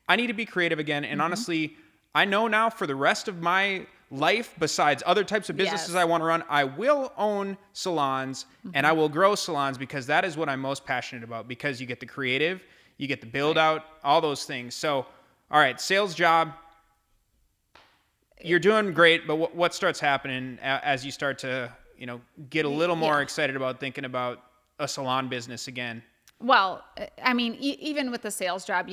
I need to be creative again. And honestly, I know now for the rest of my life, besides other types of businesses I want to run, I will own salons and I will grow salons because that is what I'm most passionate about, because you get the creative, you get the build out, all those things. So, all right, sales job, you're doing great, but what starts happening as you start to, get a little more excited about thinking about a salon business again? Well, I mean, even with the sales job,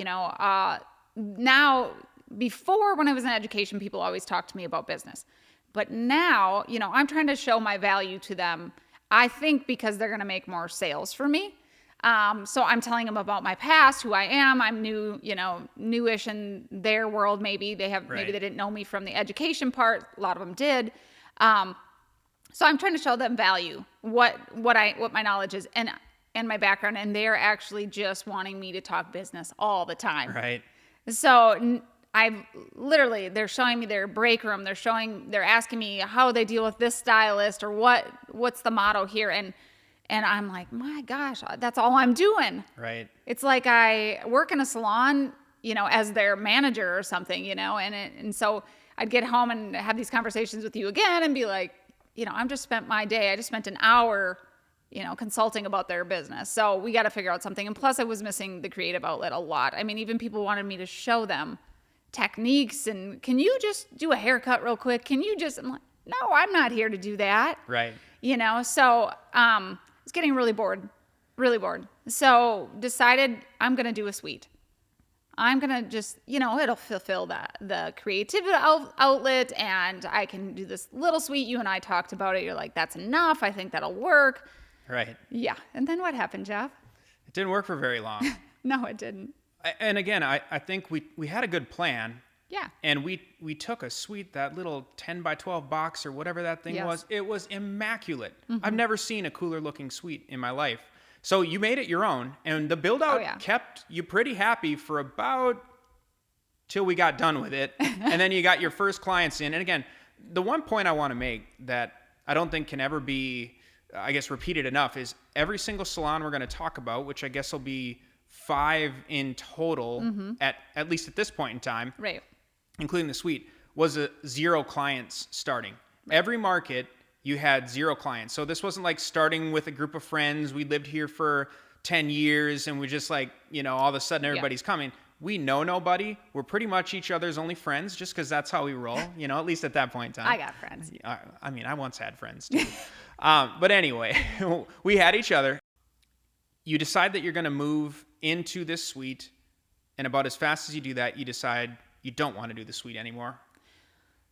now, before when I was in education, people always talked to me about business. But now, I'm trying to show my value to them, I think because they're going to make more sales for me. So I'm telling them about my past, who I am. I'm new, newish in their world. Maybe maybe they didn't know me from the education part. A lot of them did. So I'm trying to show them value, what my knowledge is and my background. And they're actually just wanting me to talk business all the time. Right. So they're showing me their break room. They're asking me how they deal with this stylist or what's the motto here. And I'm like, my gosh, that's all I'm doing. Right. It's like I work in a salon, as their manager or something, and so I'd get home and have these conversations with you again and be like, I just spent an hour, consulting about their business. So we got to figure out something. And plus I was missing the creative outlet a lot. I mean, even people wanted me to show them techniques and can you just do a haircut real quick? I'm like, no, I'm not here to do that. Right. So it's getting really bored. So decided I'm going to do a suite. I'm going to just, it'll fulfill the creative outlet and I can do this little suite. You and I talked about it. You're like, that's enough. I think that'll work. Right. Yeah. And then what happened, Jeff? It didn't work for very long. No, it didn't. And again, I think we had a good plan. Yeah. And we took a suite, that little 10 by 12 box or whatever that thing was. It was immaculate. I've never seen a cooler looking suite in my life. So you made it your own, and the build out kept you pretty happy for about till we got done with it. And then you got your first clients in. And again, the one point I want to make that I don't think can ever be, repeated enough is every single salon we're going to talk about, which I guess will be 5 in total at least at this point in time, right, including the suite, was 0 clients starting. Right. Every market, you had 0 clients. So this wasn't like starting with a group of friends. We lived here for 10 years and we just like, all of a sudden everybody's coming. We know nobody. We're pretty much each other's only friends just because that's how we roll, at least at that point in time. I got friends. I once had friends too. But anyway, we had each other. You decide that you're going to move into this suite, and about as fast as you do that, you decide you don't want to do the suite anymore.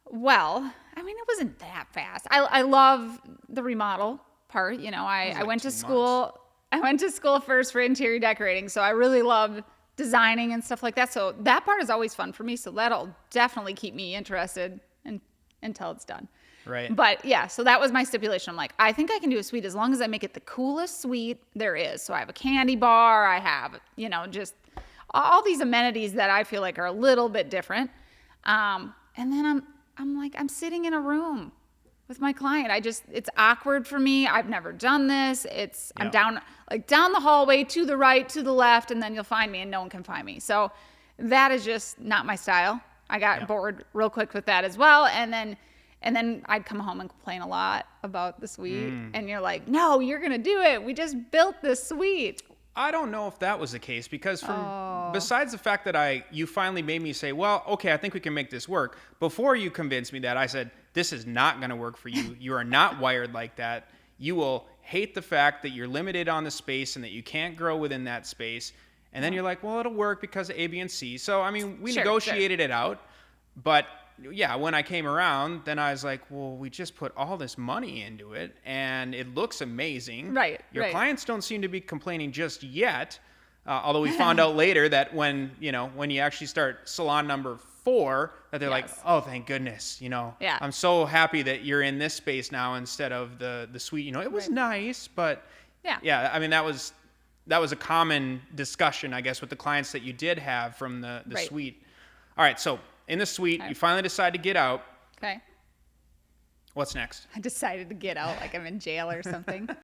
Well, it wasn't that fast. I love the remodel part. I went to school. I went to school first for interior decorating, so I really loved designing and stuff like that. So that part is always fun for me. So that'll definitely keep me interested until it's done. Right. But yeah, so that was my stipulation. I'm like, I think I can do a suite as long as I make it the coolest suite there is. So I have a candy bar. I have, just all these amenities that I feel like are a little bit different. And then I'm sitting in a room with my client. It's awkward for me. I've never done this. I'm down the hallway to the right, to the left, and then you'll find me and no one can find me. So that is just not my style. I got bored real quick with that as well. And then I'd come home and complain a lot about the suite. And you're like, no, you're going to do it. We just built this suite. I don't know if that was the case because besides the fact that you finally made me say, well, okay, I think we can make this work. Before you convinced me that, I said, this is not going to work for you. You are not wired like that. You will hate the fact that you're limited on the space and that you can't grow within that space. And then you're like, well, it'll work because of A, B, and C. So, we negotiated it out. But yeah, when I came around, then I was like, well, we just put all this money into it and it looks amazing. Right. Your clients don't seem to be complaining just yet. Although we found out later that when you actually start salon number 4, that they're like, oh, thank goodness, I'm so happy that you're in this space now instead of the suite. It was nice, but that was a common discussion, I guess, with the clients that you did have from the suite. All right, so in the suite, you finally decide to get out. Okay. What's next? I decided to get out like I'm in jail or something.